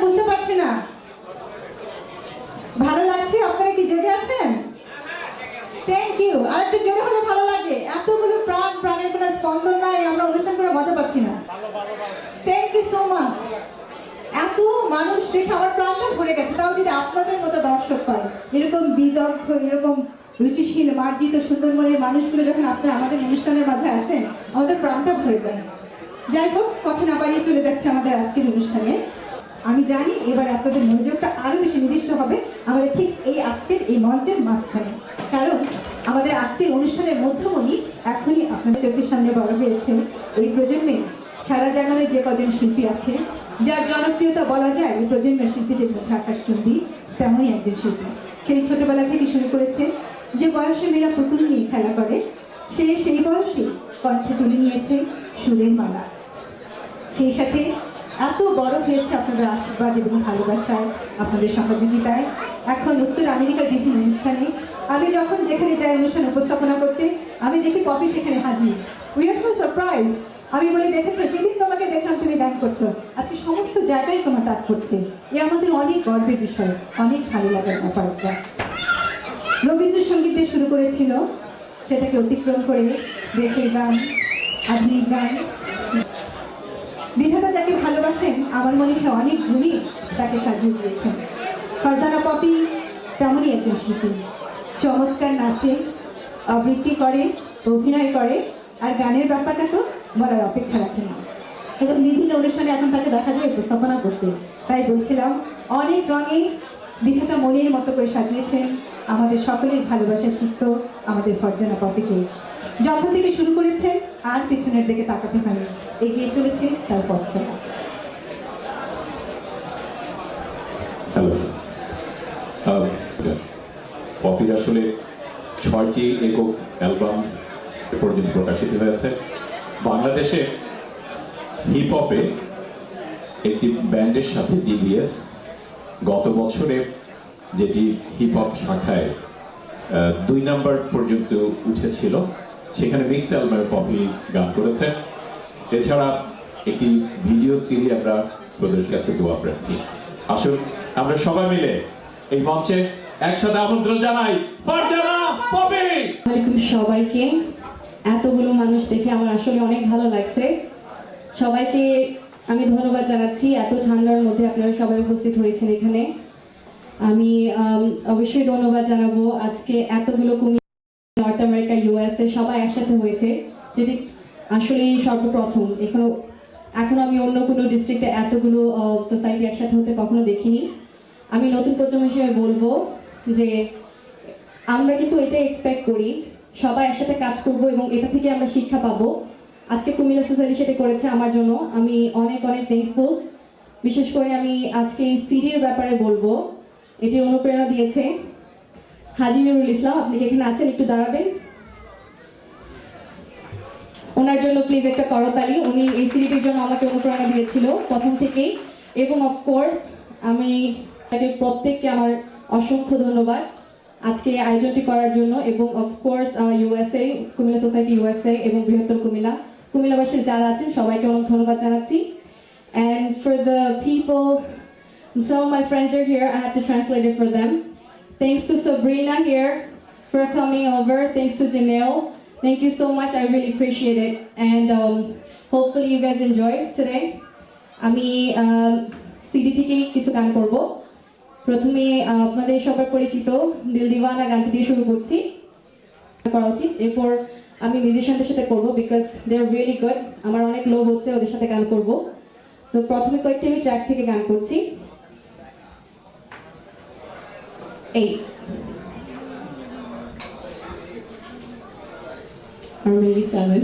বুঝতে পারছি না। ভালো লাগছে? আপনারা কি জেগে আছেন? Thank you. আর একটু জোরে হলে ভালো লাগে। এতগুলো প্রাণ, প্রাণের কোনো স্পন্দন নাই, আমরা অনুষ্ঠান করে মজা পাচ্ছি না। Thank you so much. এত মানুষ দেখে আমার প্রাণটা ভরে গেছে। তাও যদি আপনাদের মতো দর্শক পাই, এরকম বিদগ্ধ, এরকম রুচিশীল, মার্জিত, সুন্দর মনের মানুষগুলো যখন আপনারা আমাদের অনুষ্ঠানের মাঝে আসেন, আমাদের প্রাণটা ভরে যায়। যাই হোক, কথা না বাড়িয়ে চলে যাচ্ছে আমাদের আজকের অনুষ্ঠানে। আমি জানি এবার আপনাদের মনোযোগটা আরো বেশি নির্দিষ্ট হবে আমাদের ঠিক এই আজকের এই মঞ্চের মাঝখানে, কারণ আমাদের আজকের অনুষ্ঠানের মধ্যমণি এখনই আপনাদের চোখের সামনে বড় হয়েছে। এই প্রজন্মে সারা জাগানে যে কজন শিল্পী আছে, যার জনপ্রিয়তা বলা যায় এই প্রজন্মের শিল্পীদের মধ্যে আকাশচুম্বী, তেমনই একজন শিল্পী। সেই ছোটবেলা থেকে শুরু করেছে। যে বয়সে মেয়েরা পুতুল নিয়ে খেলা করে, সে সেই বয়সে কণ্ঠে তুলে নিয়েছে সুরের মালা। সেই সাথে এত বড় হয়েছে আপনাদের আশীর্বাদ এবং ভালোবাসায়, আপনাদের সহযোগিতায়। এখন উত্তর আমেরিকার বিভিন্ন অনুষ্ঠানে আমি যখন যেখানে যাই অনুষ্ঠান উপস্থাপনা করতে, আমি দেখি পপি সেখানে হাজির। We are so surprised. আমি বলি, দেখেছো সেদিন তোমাকে দেখলাম তুমি গান করছো, আজকে সমস্ত জায়গায় তোমার ডাক করছে। এ আমাদের অনেক গর্বের বিষয়, অনেক ভালো লাগার ব্যাপার। রবীন্দ্রসঙ্গীত দিয়ে শুরু করেছিল, সেটাকে অতিক্রম করে দেশের গান, আধুনিক গান। বিধাতা যাকে ভালোবাসেন, আমার মনে হয় অনেক গুণী তাকে সাজিয়ে দিয়েছেন। ফারজানা পপি তেমনই একজন শিল্পী। চমৎকার নাচে, আবৃত্তি করে, অভিনয় করে, আর গানের ব্যাপারটা তো বলার অপেক্ষা রাখে না। এবং বিভিন্ন অনুষ্ঠানে এখন তাকে দেখা যায় উপস্থাপনা করতে। তাই বলছিলাম, অনেক রঙে বিধাতা মনের মতো করে সাজিয়েছেন আমাদের সকলের ভালোবাসা শিখত আমাদের ফারজানা পপিকে। যখন থেকে শুরু করেছেন আর পেছনের দিকে তাকাতে হয়নি, এগিয়ে চলেছে তার পথ চলা। হ্যালো, পপির আসলে 6টি একক অ্যালবাম পর্যন্ত প্রকাশিত হয়েছে। বাংলাদেশে হিপ হপে একটি ব্যান্ডের সাথে ডিবিএস গত বছরে, যেটি হিপ হপ শাখায় 2 নাম্বার পর্যন্ত উঠেছিল, সেখানে মিক্স অ্যালবামে পপি গান করেছে। এছাড়া একটি ভিডিও সিডি আমরা প্রদর্শকের কাছে দোয়া প্রার্থী। আসুন আমরা সবাই মিলে এই মঞ্চে একসাথে আমন্ত্রণ জানাই ফারজানা পপি। ওয়ালাইকুম সবাইকে। এতগুলো মানুষ দেখে আমার আসলে অনেক ভালো লাগছে। সবাইকে আমি ধন্যবাদ জানাচ্ছি, এত ঠান্ডার মধ্যে আপনারা সবাই উপস্থিত হয়েছেন এখানে। আমি অবশ্যই ধন্যবাদ জানাবো আজকে এতগুলো নর্থ আমেরিকা, ইউএসএ সবাই একসাথে হয়েছে, যেটি আসলে সর্বপ্রথম। এখন আমি অন্য কোনো ডিস্ট্রিক্টে এতগুলো সোসাইটি একসাথে হতে কখনো দেখিনি। আমি নতুন প্রজন্ম হিসেবে বলবো যে আমরা কিন্তু এটাই এক্সপেক্ট করি, সবাই একসাথে কাজ করব এবং এটা থেকে আমরা শিক্ষা পাবো। আজকে কুমিল্লা সোসাইটি সেটা করেছে আমার জন্য, আমি অনেক অনেক থ্যাঙ্কফুল। বিশেষ করে আমি আজকে এই সিডির ব্যাপারে বলবো, এটি অনুপ্রেরণা দিয়েছে হাজী নুরুল ইসলাম। আপনি কি এখানে আছেন? একটু দাঁড়াবেন। ওনার জন্য প্লিজ একটা করতালি। উনি এই সিডিটির জন্য আমাকে অনুপ্রেরণা দিয়েছিল প্রথম থেকেই। এবং অফকোর্স আমি প্রত্যেককে আমার অসংখ্য ধন্যবাদ আজকে আয়োজনটি করার জন্য। এবং of course USA, Comilla society USA এবং বৃহত্তর কুমিল্লাবাসীর যারা আছেন সবাইকে অনেক ধন্যবাদ জানাচ্ছি। And for the people, some of my friends are here, I have to translate it for them. Thanks to Sabrina here for coming over. Thanks to Janelle. Thank you so much. I really appreciate it. And hopefully you guys enjoy today. আমি CD থেকে কিছু গান করব। প্রথমে আপনাদের সবার পরিচিত দিল দিওয়ানা গানটি দিয়ে শুরু করছি, করা উচিত। এরপর আমি মিউজিশিয়ানদের সাথে করব, because they are really good. আমার অনেক লোভ হচ্ছে ওদের সাথে গান করব। সো প্রথমে কয়েকটি আমি ট্র্যাক থেকে গান করছি। এই or maybe 7